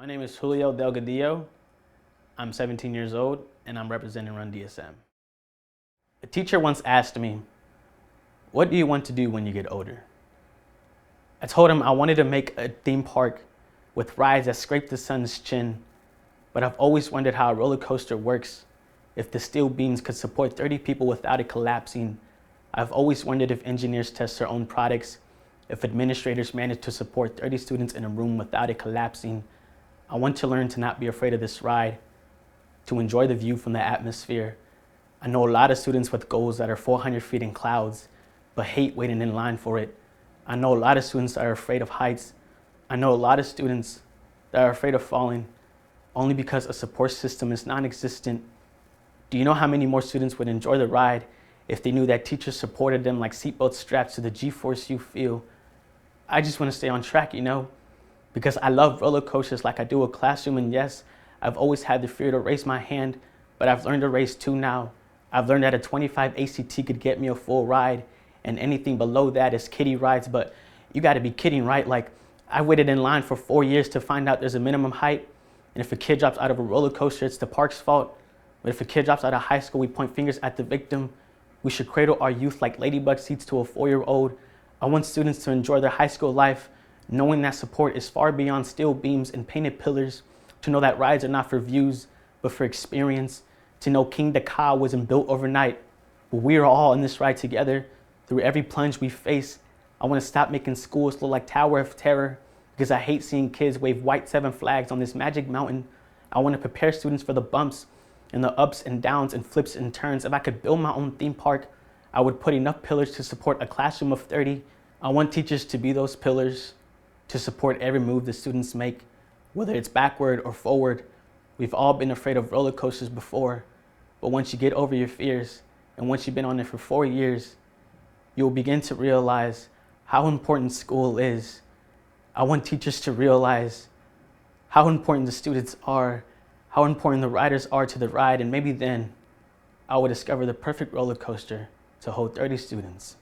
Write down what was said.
My name is Julio Delgadillo. I'm 17 years old and I'm representing RunDSM. A teacher once asked me, "What do you want to do when you get older?" I told him I wanted to make a theme park with rides that scrape the sun's chin, but I've always wondered how a roller coaster works. If the steel beams could support 30 people without it collapsing. I've always wondered if engineers test their own products, if administrators manage to support 30 students in a room without it collapsing. I want to learn to not be afraid of this ride, to enjoy the view from the atmosphere. I know a lot of students with goals that are 400 feet in clouds, but hate waiting in line for it. I know a lot of students that are afraid of heights. I know a lot of students that are afraid of falling only because a support system is non-existent. Do you know how many more students would enjoy the ride if they knew that teachers supported them like seatbelt straps to the G-force you feel? I just want to stay on track, because I love roller coasters like I do a classroom, and yes, I've always had the fear to raise my hand, but I've learned to race too now. I've learned that a 25 ACT could get me a full ride, and anything below that is kiddie rides, but you gotta be kidding, right? Like, I waited in line for 4 years to find out there's a minimum height, and if a kid drops out of a roller coaster, it's the park's fault. But if a kid drops out of high school, we point fingers at the victim. We should cradle our youth like ladybug seats to a 4-year-old. I want students to enjoy their high school life, knowing that support is far beyond steel beams and painted pillars, to know that rides are not for views, but for experience, to know King Dakar wasn't built overnight, but we are all in this ride together. Through every plunge we face, I want to stop making schools look like Tower of Terror, because I hate seeing kids wave white 7 flags on this magic mountain. I want to prepare students for the bumps and the ups and downs and flips and turns. If I could build my own theme park, I would put enough pillars to support a classroom of 30. I want teachers to be those pillars, to support every move the students make, whether it's backward or forward. We've all been afraid of roller coasters before, but once you get over your fears, and once you've been on it for 4 years, you'll begin to realize how important school is. I want teachers to realize how important the students are, how important the riders are to the ride, and maybe then I will discover the perfect roller coaster to hold 30 students.